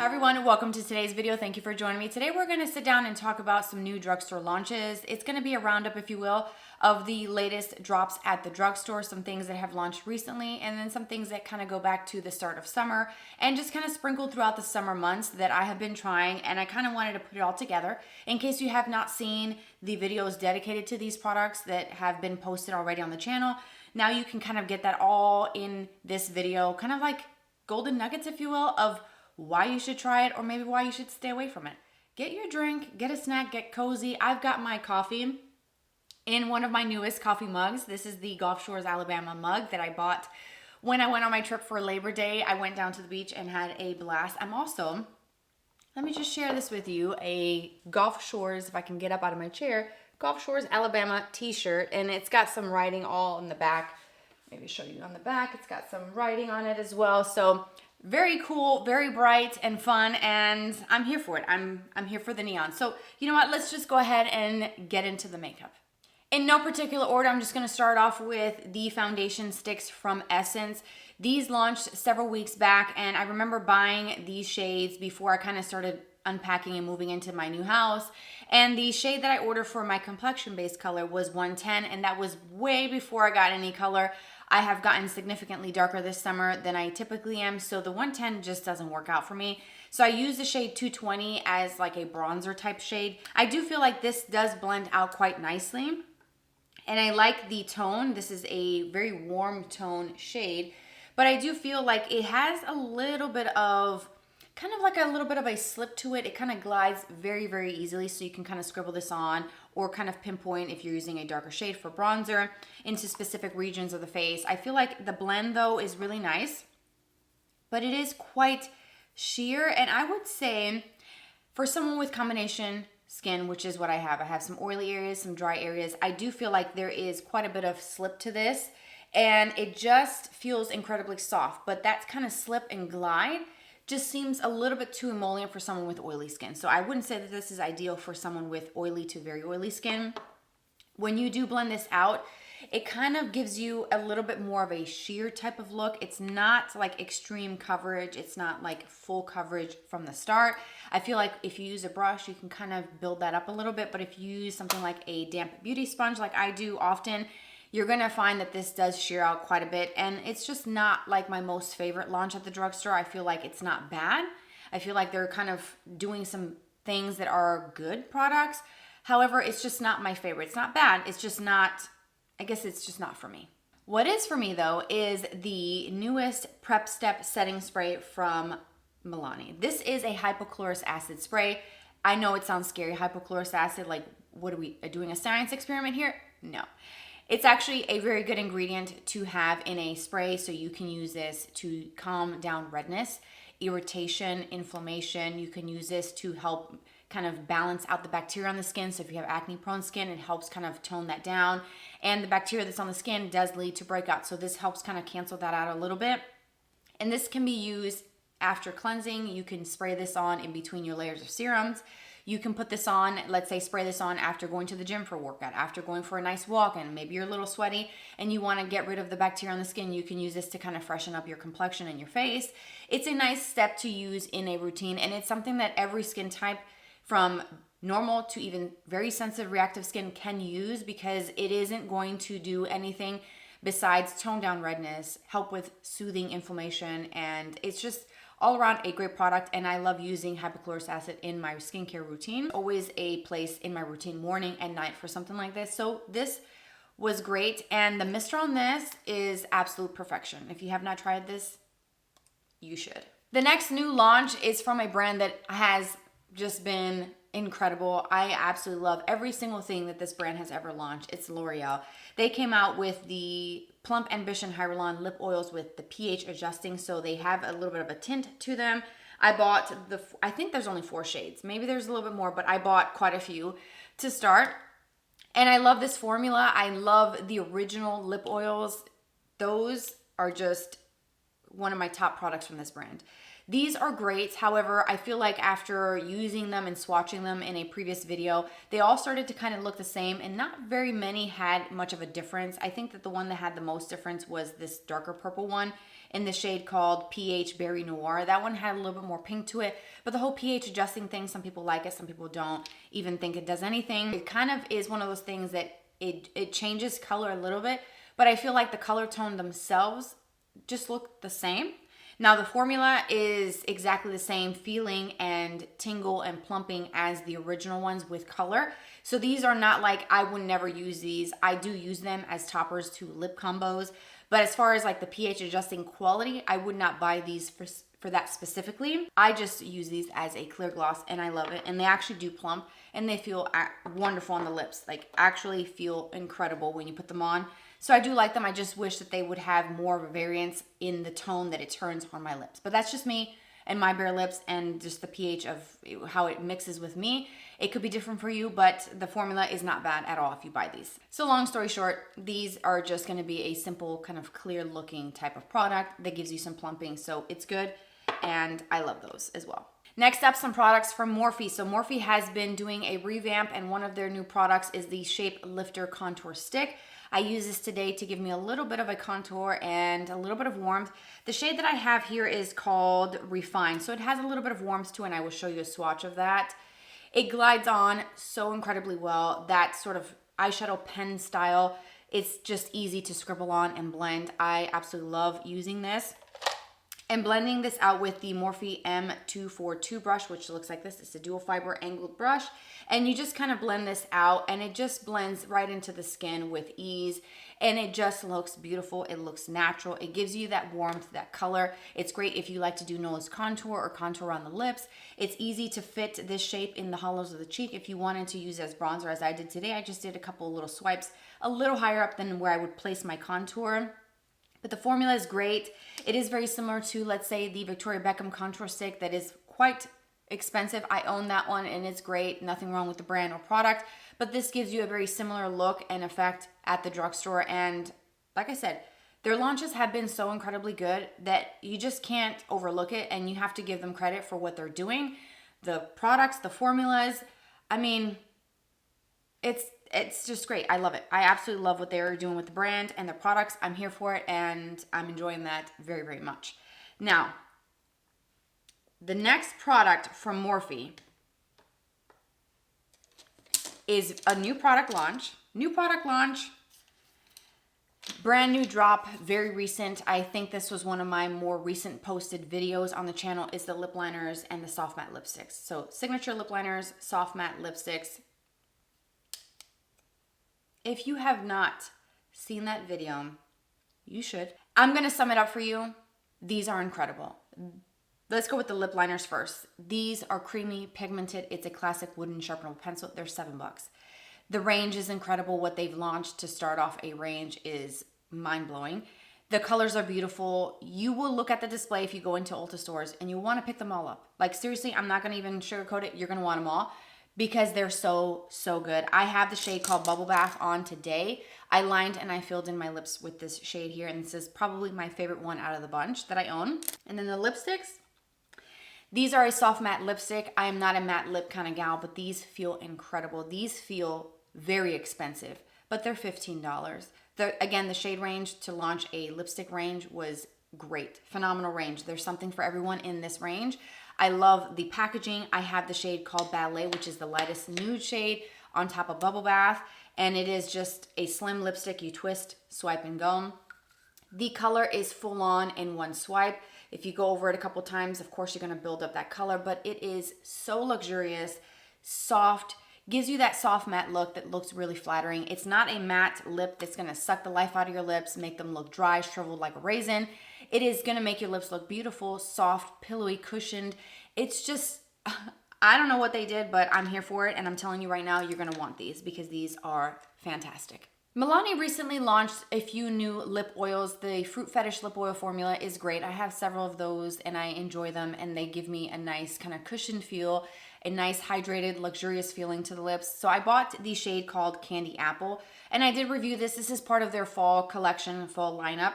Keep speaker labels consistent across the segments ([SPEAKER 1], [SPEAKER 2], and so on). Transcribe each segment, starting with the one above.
[SPEAKER 1] Hi everyone, welcome to today's video. Thank you for joining me. Today we're going to sit down and talk about some new drugstore launches. It's going to be a roundup, if you will, of the latest drops at the drugstore, some things that have launched recently, and then some things that kind of go back to the start of summer and just kind of sprinkled throughout the summer months that I have been trying, and I kind of wanted to put it all together in case you have not seen the videos dedicated to these products that have been posted already on the channel. Now you can kind of get that all in this video, kind of like golden nuggets, if you will, of why you should try it or maybe why you should stay away from it. Get your drink, get a snack, get cozy. I've got my coffee in one of my newest coffee mugs. This is the Gulf Shores, Alabama mug that I bought when I went on my trip for Labor Day. I went down to the beach and had a blast. I'm also, let me just share this with you, a Gulf Shores, if I can get up out of my chair, Gulf Shores, Alabama t-shirt, and it's got some writing all in the back. Maybe show you on the back. It's got some writing on it as well. So very cool, very bright and fun, and I'm here for it. I'm here for the neon. So you know what? Let's just go ahead and get into the makeup. In no particular order, I'm just going to start off with the foundation sticks from Essence. These launched several weeks back, and I remember buying these shades before I kind of started unpacking and moving into my new house. And the shade that I ordered for my complexion-based color was 110, and that was way before I got any color. I have gotten significantly darker this summer than I typically am, so the 110 just doesn't work out for me. So I use the shade 220 as like a bronzer type shade. I do feel like this does blend out quite nicely, and I like the tone. This is a very warm tone shade, but I do feel like it has a little bit of kind of like a little bit of a slip to it. It kind of glides very, very easily, so you can kind of scribble this on or kind of pinpoint, if you're using a darker shade for bronzer, into specific regions of the face. I feel like the blend though is really nice, but it is quite sheer, and I would say for someone with combination skin, which is what I have some oily areas, some dry areas, I do feel like there is quite a bit of slip to this, and it just feels incredibly soft, but that kind of slip and glide just seems a little bit too emollient for someone with oily skin. So I wouldn't say that this is ideal for someone with oily to very oily skin. When you do blend this out, it kind of gives you a little bit more of a sheer type of look. It's not like extreme coverage. It's not like full coverage from the start. I feel like if you use a brush, you can kind of build that up a little bit. But if you use something like a damp beauty sponge like I do often, you're gonna find that this does sheer out quite a bit, and it's just not like my most favorite launch at the drugstore. I feel like it's not bad. I feel like they're kind of doing some things that are good products. However, it's just not my favorite. It's not bad, it's just not, I guess it's just not for me. What is for me though is the newest Prep Step setting spray from Milani. This is a hypochlorous acid spray. I know it sounds scary, hypochlorous acid, like what are we doing, a science experiment here? No. It's actually a very good ingredient to have in a spray, so you can use this to calm down redness, irritation, inflammation. You can use this to help kind of balance out the bacteria on the skin. So if you have acne prone skin, it helps kind of tone that down. And the bacteria that's on the skin does lead to breakout. So this helps kind of cancel that out a little bit. And this can be used after cleansing. You can spray this on in between your layers of serums. You can put this on, let's say spray this on after going to the gym for a workout, after going for a nice walk, and maybe you're a little sweaty and you want to get rid of the bacteria on the skin. You can use this to kind of freshen up your complexion and your face. It's a nice step to use in a routine, and it's something that every skin type from normal to even very sensitive reactive skin can use, because it isn't going to do anything besides tone down redness, help with soothing inflammation, and it's just all around a great product. And I love using hypochlorous acid in my skincare routine. Always a place in my routine morning and night for something like this. So this was great, and the mister on this is absolute perfection. If you have not tried this, you should. The next new launch is from a brand that has just been incredible. I absolutely love every single thing that this brand has ever launched. It's L'Oreal. They came out with the Plump Ambition Hyaluron lip oils with the pH adjusting, so they have a little bit of a tint to them. I bought I think there's only 4 shades. Maybe there's a little bit more, but I bought quite a few to start. And I love this formula. I love the original lip oils. Those are just one of my top products from this brand. These are great. However, I feel like after using them and swatching them in a previous video, they all started to kind of look the same and not very many had much of a difference. I think that the one that had the most difference was this darker purple one in the shade called PH Berry Noir. That one had a little bit more pink to it, but the whole pH adjusting thing, some people like it, some people don't even think it does anything. It kind of is one of those things that it changes color a little bit, but I feel like the color tone themselves just look the same. Now the formula is exactly the same feeling and tingle and plumping as the original ones with color. So these are not like, I would never use these. I do use them as toppers to lip combos. But as far as like the pH adjusting quality, I would not buy these for that specifically. I just use these as a clear gloss and I love it. And they actually do plump and they feel wonderful on the lips. Like actually feel incredible when you put them on. So I do like them. I just wish that they would have more of a variance in the tone that it turns on my lips. But that's just me and my bare lips and just the pH of how it mixes with me. It could be different for you, but the formula is not bad at all if you buy these. So long story short, these are just gonna be a simple kind of clear looking type of product that gives you some plumping. So it's good and I love those as well. Next up, some products from Morphe. So Morphe has been doing a revamp and one of their new products is the Shape Lifter Contour Stick. I use this today to give me a little bit of a contour and a little bit of warmth. The shade that I have here is called Refine. So it has a little bit of warmth to it and I will show you a swatch of that. It glides on so incredibly well. That sort of eyeshadow pen style. It's just easy to scribble on and blend. I absolutely love using this. And blending this out with the Morphe M242 brush, which looks like this. It's a dual fiber angled brush. And you just kind of blend this out and it just blends right into the skin with ease. And it just looks beautiful. It looks natural. It gives you that warmth, that color. It's great if you like to do nose contour or contour on the lips. It's easy to fit this shape in the hollows of the cheek. If you wanted to use as bronzer as I did today, I just did a couple of little swipes a little higher up than where I would place my contour. But the formula is great. It is very similar to, let's say, the Victoria Beckham contour stick that is quite expensive. I own that one and it's great. Nothing wrong with the brand or product. But this gives you a very similar look and effect at the drugstore. And like I said, their launches have been so incredibly good that you just can't overlook it and you have to give them credit for what they're doing. The products, the formulas, I mean, it's just great. I love it. I absolutely love what they're doing with the brand and their products. I'm here for it and I'm enjoying that very, very much. Now, the next product from Morphe is a new product launch. New product launch, brand new drop, very recent. I think this was one of my more recent posted videos on the channel is the lip liners and the soft matte lipsticks. So signature lip liners, soft matte lipsticks. If you have not seen that video, you should. I'm going to sum it up for you. These are incredible. Let's go with the lip liners first. These are creamy, pigmented. It's a classic wooden sharpenable pencil. They're $7. The range is incredible. What they've launched to start off a range is mind-blowing. The colors are beautiful. You will look at the display if you go into Ulta stores and you want to pick them all up. Like seriously, I'm not going to even sugarcoat it. You're going to want them all, because they're so, so good. I have the shade called Bubble Bath on today. I lined and I filled in my lips with this shade here, and this is probably my favorite one out of the bunch that I own. And then the lipsticks, these are a soft matte lipstick. I am not a matte lip kind of gal, but these feel incredible. These feel very expensive, but they're $15. Again, the shade range to launch a lipstick range was great. Phenomenal range. There's something for everyone in this range. I love the packaging. I have the shade called Ballet, which is the lightest nude shade on top of Bubble Bath. And it is just a slim lipstick. You twist, swipe, and go. The color is full on in one swipe. If you go over it a couple times, of course, you're going to build up that color. But it is so luxurious, soft, gives you that soft matte look that looks really flattering. It's not a matte lip that's going to suck the life out of your lips, make them look dry, shriveled like a raisin. It is going to make your lips look beautiful, soft, pillowy, cushioned. It's just, I don't know what they did, but I'm here for it. And I'm telling you right now, you're going to want these because these are fantastic. Milani recently launched a few new lip oils. The Fruit Fetish lip oil formula is great. I have several of those and I enjoy them, and they give me a nice kind of cushioned feel, a nice hydrated, luxurious feeling to the lips. So I bought the shade called Candy Apple, and I did review this. This is part of their fall collection, fall lineup.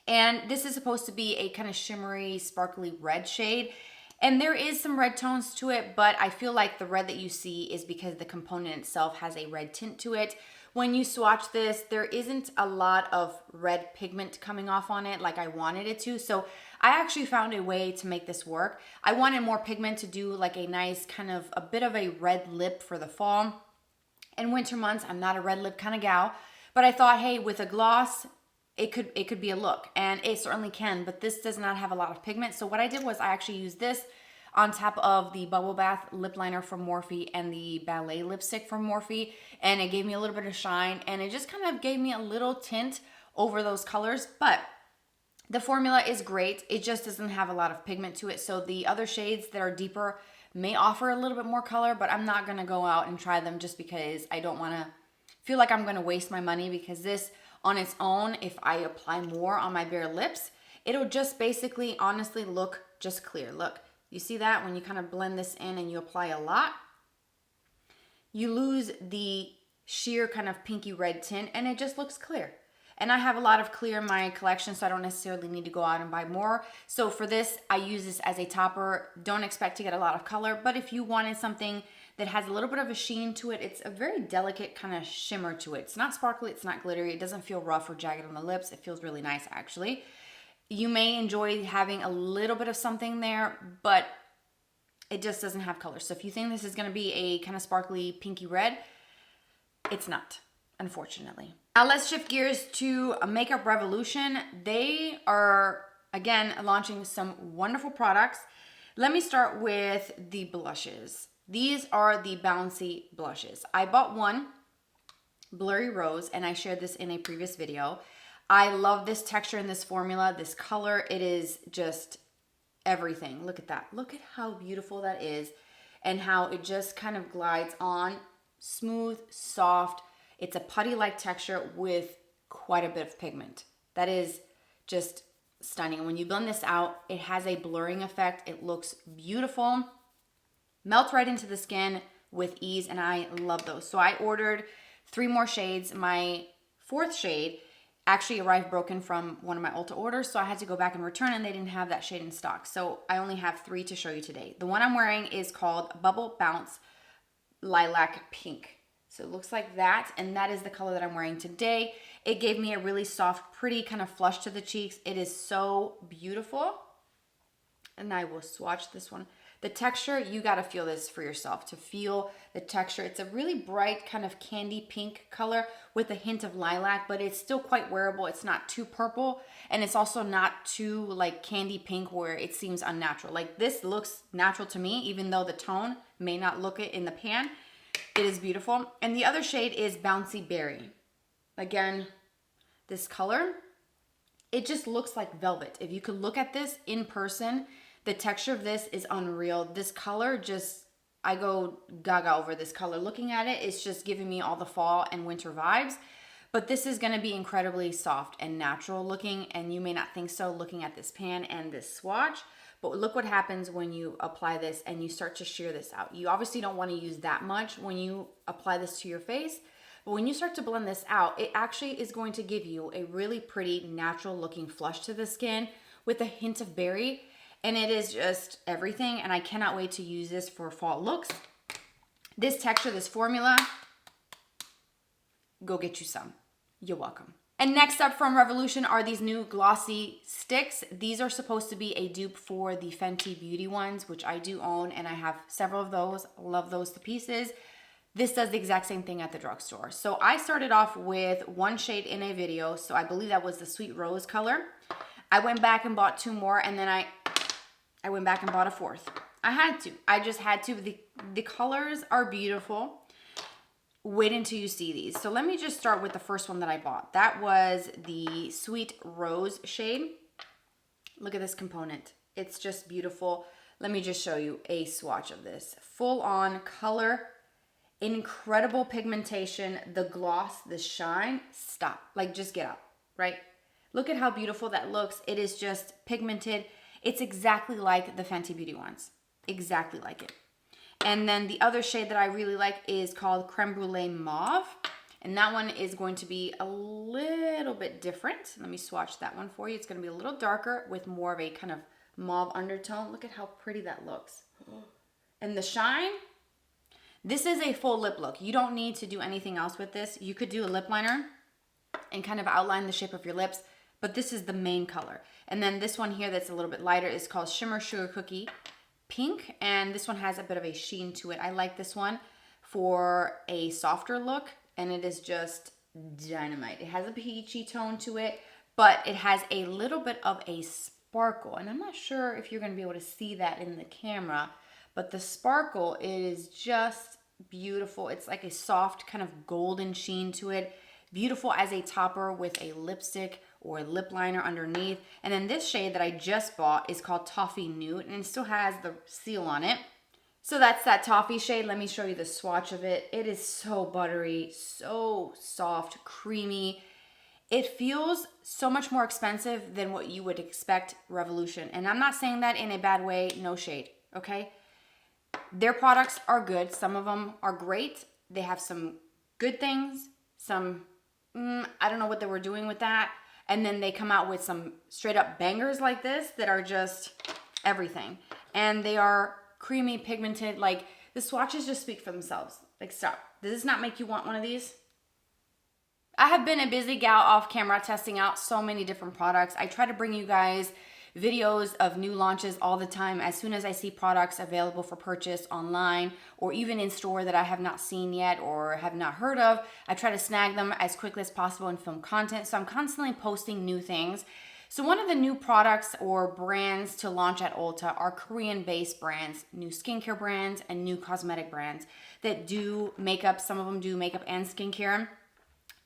[SPEAKER 1] And this is supposed to be a kind of shimmery, sparkly red shade. And there is some red tones to it, but I feel like the red that you see is because the component itself has a red tint to it. When you swatch this, there isn't a lot of red pigment coming off on it like I wanted it to. So I actually found a way to make this work. I wanted more pigment to do like a nice kind of a bit of a red lip for the fall and winter months. I'm not a red lip kind of gal, but I thought, hey, with a gloss, it could be a look, and it certainly can, but this does not have a lot of pigment. So what I did was I actually used this on top of the Bubble Bath lip liner from Morphe and the Ballet lipstick from Morphe, and it gave me a little bit of shine, and it just kind of gave me a little tint over those colors. But the formula is great. It just doesn't have a lot of pigment to it. So the other shades that are deeper may offer a little bit more color, but I'm not gonna go out and try them just because I don't wanna feel like I'm gonna waste my money, because this on its own, if I apply more on my bare lips, it'll just basically honestly look just clear. Look, you see that when you kind of blend this in and you apply a lot, you lose the sheer kind of pinky red tint and it just looks clear. And I have a lot of clear in my collection, so I don't necessarily need to go out and buy more. So for this, I use this as a topper. Don't expect to get a lot of color, but if you wanted something that has a little bit of a sheen to it, it's a very delicate kind of shimmer to it. It's not sparkly, it's not glittery, it doesn't feel rough or jagged on the lips. It feels really nice, actually. You may enjoy having a little bit of something there, but it just doesn't have color. So if you think this is gonna be a kind of sparkly pinky red, it's not, unfortunately. Now let's shift gears to Makeup Revolution. They are, again, launching some wonderful products. Let me start with the blushes. These are the bouncy blushes. I bought one, Blurry Rose, and I shared this in a previous video. I love this texture and this formula, this color. It is just everything. Look at that. Look at how beautiful that is and how it just kind of glides on. Smooth, soft. It's a putty-like texture with quite a bit of pigment. That is just stunning. When you blend this out, it has a blurring effect. It looks beautiful. Melts right into the skin with ease, and I love those. So I ordered 3 more shades. My 4th shade actually arrived broken from one of my Ulta orders, so I had to go back and return, and they didn't have that shade in stock. So I only have 3 to show you today. The one I'm wearing is called Bubble Bounce Lilac Pink. So it looks like that, and that is the color that I'm wearing today. It gave me a really soft, pretty kind of flush to the cheeks. It is so beautiful. And I will swatch this one. The texture, you got to feel this for yourself to feel the texture. It's a really bright kind of candy pink color with a hint of lilac, but it's still quite wearable. It's not too purple, and it's also not too like candy pink where it seems unnatural. Like this looks natural to me, even though the tone may not look it in the pan. It is beautiful. And the other shade is Bouncy Berry. Again, this color, it just looks like velvet. If you could look at this in person, the texture of this is unreal. This color just, I go gaga over this color. Looking at it, it's just giving me all the fall and winter vibes. But this is gonna be incredibly soft and natural looking, and you may not think so looking at this pan and this swatch. But look what happens when you apply this and you start to shear this out. You obviously don't want to use that much when you apply this to your face, but when you start to blend this out, it actually is going to give you a really pretty natural looking flush to the skin with a hint of berry, and it is just everything, and I cannot wait to use this for fall looks. This texture, this formula, go get you some. You're welcome. And next up from Revolution are these new glossy sticks. These are supposed to be a dupe for the Fenty Beauty ones, which I do own, and I have several of those. Love those to pieces. This does the exact same thing at the drugstore. So I started off with 1 shade in a video, so I believe that was the Sweet Rose color. I went back and bought 2 more, and then I went back and bought a 4th. I had to. I just had to. The colors are beautiful. Wait until you see these. So let me just start with the first one that I bought. That was the Sweet Rose shade. Look at this component. It's just beautiful. Let me just show you a swatch of this. Full on color, incredible pigmentation, the gloss, the shine. Stop. Like, just get out, right? Look at how beautiful that looks. It is just pigmented. It's exactly like the Fenty Beauty ones. Exactly like it. And then the other shade that I really like is called Creme Brulee Mauve. And that one is going to be a little bit different. Let me swatch that one for you. It's going to be a little darker with more of a kind of mauve undertone. Look at how pretty that looks. And the shine, this is a full lip look. You don't need to do anything else with this. You could do a lip liner and kind of outline the shape of your lips, but this is the main color. And then this one here that's a little bit lighter is called Shimmer Sugar Cookie Pink, and this one has a bit of a sheen to it. I like this one for a softer look, and it is just dynamite. It has a peachy tone to it, but it has a little bit of a sparkle, and I'm not sure if you're going to be able to see that in the camera, but the sparkle is just beautiful. It's like a soft kind of golden sheen to it. Beautiful as a topper with a lipstick or a lip liner underneath. And then this shade that I just bought is called Toffee Nude, and it still has the seal on it. So that's that toffee shade. Let me show you the swatch of it. It is so buttery, so soft, creamy. It feels so much more expensive than what you would expect Revolution. And I'm not saying that in a bad way, no shade, okay? Their products are good. Some of them are great. They have some good things, some I don't know what they were doing with that. And then they come out with some straight up bangers like this that are just everything. And they are creamy, pigmented. Like, the swatches just speak for themselves. Like, stop. Does this not make you want one of these? I have been a busy gal off camera testing out so many different products. I try to bring you guys videos of new launches all the time as soon as I see products available for purchase online or even in store that I have not seen yet or have not heard of. I try to snag them as quickly as possible and film content, so I'm constantly posting new things. So one of the new products or brands to launch at Ulta are Korean-based brands, new skincare brands and new cosmetic brands that do makeup. Some of them do makeup and skincare.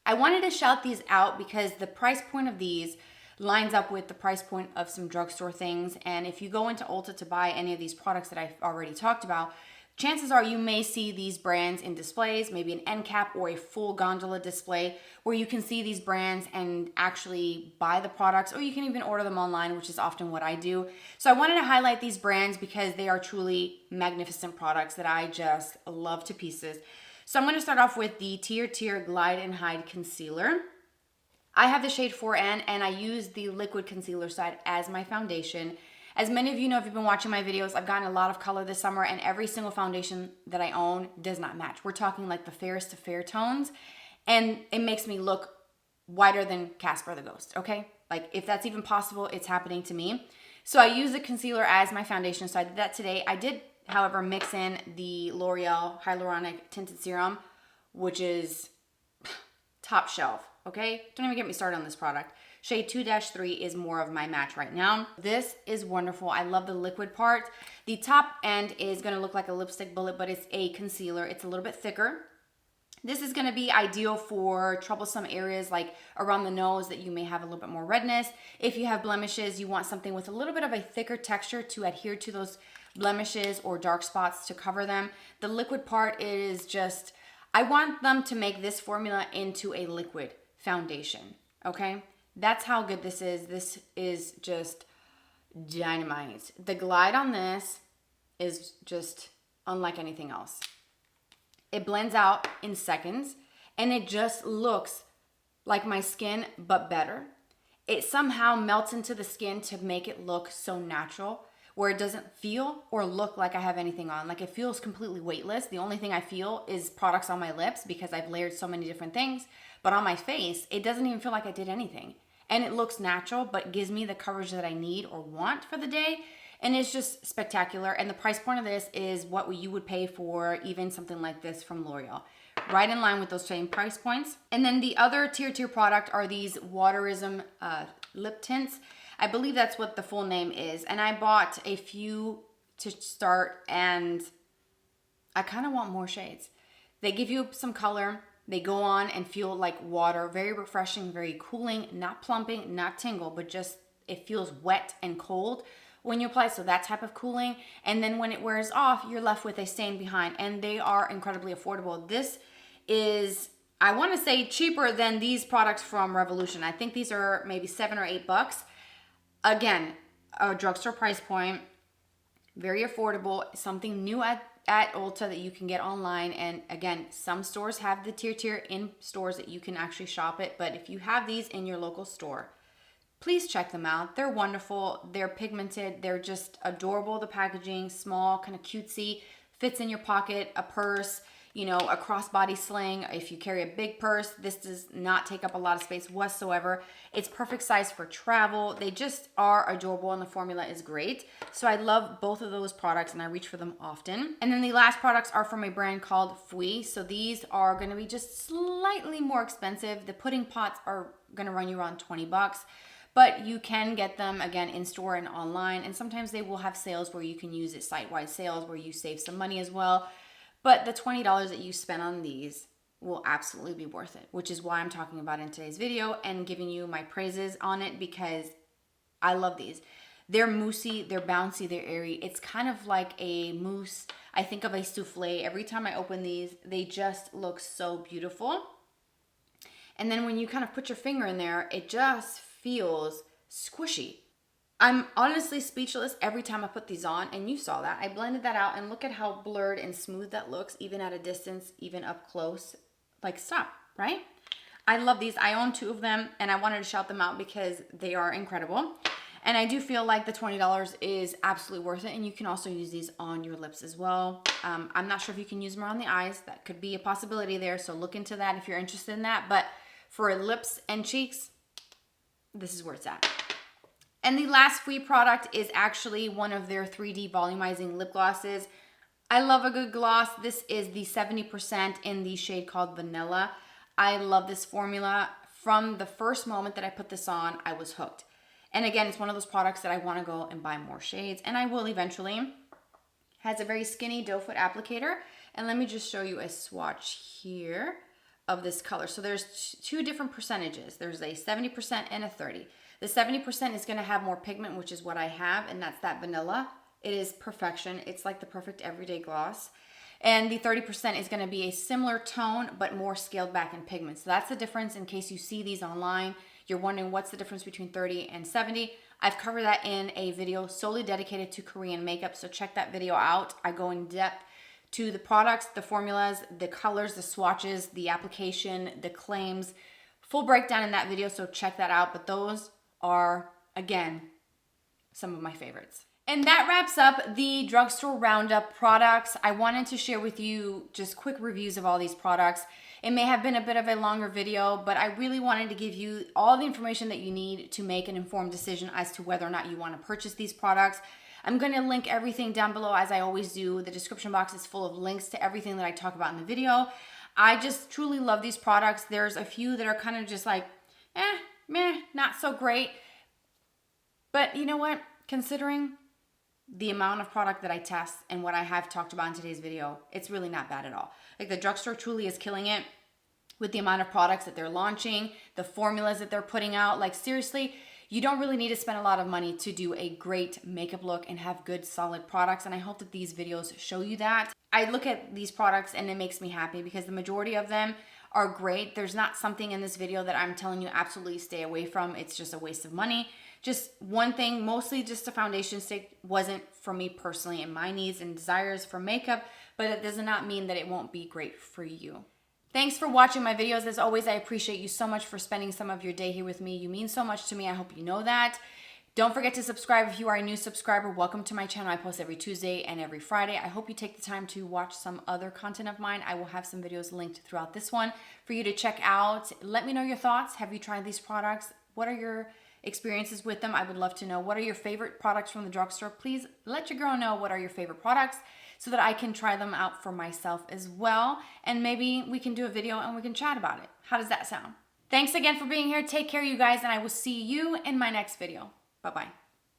[SPEAKER 1] I wanted to shout these out because the price point of these lines up with the price point of some drugstore things. And if you go into Ulta to buy any of these products that I've already talked about, chances are you may see these brands in displays, maybe an end cap or a full gondola display where you can see these brands and actually buy the products, or you can even order them online, which is often what I do. So I wanted to highlight these brands because they are truly magnificent products that I just love to pieces. So I'm going to start off with the Tirtir Glide and Hide Concealer. I have the shade 4N, and I use the liquid concealer side as my foundation. As many of you know, if you've been watching my videos, I've gotten a lot of color this summer, and every single foundation that I own does not match. We're talking like the fairest to fair tones, and it makes me look whiter than Casper the Ghost, okay? Like, if that's even possible, it's happening to me. So I use the concealer as my foundation, so I did that today. I did, however, mix in the L'Oreal Hyaluronic Tinted Serum, which is top shelf. Okay, don't even get me started on this product. Shade 2-3 is more of my match right now. This is wonderful. I love the liquid part. The top end is going to look like a lipstick bullet, but it's a concealer. It's a little bit thicker. This is going to be ideal for troublesome areas like around the nose that you may have a little bit more redness. If you have blemishes, you want something with a little bit of a thicker texture to adhere to those blemishes or dark spots to cover them. The liquid part is just, I want them to make this formula into a liquid foundation, okay? That's how good this is. This is just dynamite. The glide on this is just unlike anything else. It blends out in seconds, and it just looks like my skin, but better. It somehow melts into the skin to make it look so natural, where it doesn't feel or look like I have anything on. Like, it feels completely weightless. The only thing I feel is products on my lips because I've layered so many different things. But on my face, it doesn't even feel like I did anything. And it looks natural, but gives me the coverage that I need or want for the day. And it's just spectacular. And the price point of this is what you would pay for even something like this from L'Oreal. Right in line with those same price points. And then the other Tirtir product are these waterism lip tints. I believe that's what the full name is. And I bought a few to start, and I kind of want more shades. They give you some color. They go on and feel like water, very refreshing, very cooling, not plumping, not tingle, but just it feels wet and cold when you apply, so that type of cooling. And then when it wears off, you're left with a stain behind, and they are incredibly affordable. This is, I want to say, cheaper than these products from Revolution. I think these are maybe $7 or $8. Again, a drugstore price point, very affordable, something new at at Ulta that you can get online. And again, some stores have the Tirtir in stores that you can actually shop it. But if you have these in your local store, please check them out. They're wonderful. They're pigmented. They're just adorable. The packaging, small, kind of cutesy, fits in your pocket, a purse, you know, a crossbody sling. If you carry a big purse, this does not take up a lot of space whatsoever. It's perfect size for travel. They just are adorable and the formula is great. So I love both of those products and I reach for them often. And then the last products are from a brand called Fwee. So these are going to be just slightly more expensive. The pudding pots are going to run you around 20 bucks. But you can get them, again, in-store and online. And sometimes they will have sales where you can use it, site-wide sales, where you save some money as well. But the $20 that you spend on these will absolutely be worth it, which is why I'm talking about it in today's video and giving you my praises on it because I love these. They're moussey, they're bouncy, they're airy. It's kind of like a mousse. I think of a souffle. Every time I open these, they just look so beautiful. And then when you kind of put your finger in there, it just feels squishy. I'm honestly speechless every time I put these on, and you saw that. I blended that out, and look at how blurred and smooth that looks, even at a distance, even up close. Like, stop, right? I love these. I own 2 of them, and I wanted to shout them out because they are incredible. And I do feel like the $20 is absolutely worth it, and you can also use these on your lips as well. I'm not sure if you can use them around the eyes. That could be a possibility there, so look into that if you're interested in that. But for lips and cheeks, this is where it's at. And the last Fwee product is actually one of their 3D volumizing lip glosses. I love a good gloss. This is the 70% in the shade called Vanilla. I love this formula. From the first moment that I put this on, I was hooked. And again, it's one of those products that I want to go and buy more shades, and I will eventually. Has a very skinny doe foot applicator. And let me just show you a swatch here of this color. So there's 2 different percentages. There's a 70% and a 30. The 70% is going to have more pigment, which is what I have, and that's that vanilla. It is perfection. It's like the perfect everyday gloss. And the 30% is going to be a similar tone, but more scaled back in pigment. So that's the difference in case you see these online. You're wondering what's the difference between 30 and 70. I've covered that in a video solely dedicated to Korean makeup, so check that video out. I go in depth to the products, the formulas, the colors, the swatches, the application, the claims. Full breakdown in that video, so check that out. But those are, again, some of my favorites. And that wraps up the Drugstore Roundup products. I wanted to share with you just quick reviews of all these products. It may have been a bit of a longer video, but I really wanted to give you all the information that you need to make an informed decision as to whether or not you want to purchase these products. I'm going to link everything down below as I always do. The description box is full of links to everything that I talk about in the video. I just truly love these products. There's a few that are kind of just like, meh, not so great. But you know what? Considering the amount of product that I test and what I have talked about in today's video, it's really not bad at all. Like, the Drugstore truly is killing it with the amount of products that they're launching, the formulas that they're putting out. Like, seriously, you don't really need to spend a lot of money to do a great makeup look and have good, solid products. And I hope that these videos show you that. I look at these products and it makes me happy because the majority of them are great. There's not something in this video that I'm telling you absolutely stay away from. It's just a waste of money. Just one thing, mostly just a foundation stick, wasn't for me personally and my needs and desires for makeup, but it does not mean that it won't be great for you. Thanks for watching my videos. As always, I appreciate you so much for spending some of your day here with me. You mean so much to me. I hope you know that. Don't forget to subscribe if you are a new subscriber. Welcome to my channel. I post every Tuesday and every Friday. I hope you take the time to watch some other content of mine. I will have some videos linked throughout this one for you to check out. Let me know your thoughts. Have you tried these products? What are your experiences with them? I would love to know. What are your favorite products from the drugstore? Please let your girl know what are your favorite products so that I can try them out for myself as well. And maybe we can do a video and we can chat about it. How does that sound? Thanks again for being here. Take care, you guys, and I will see you in my next video. Bye-bye.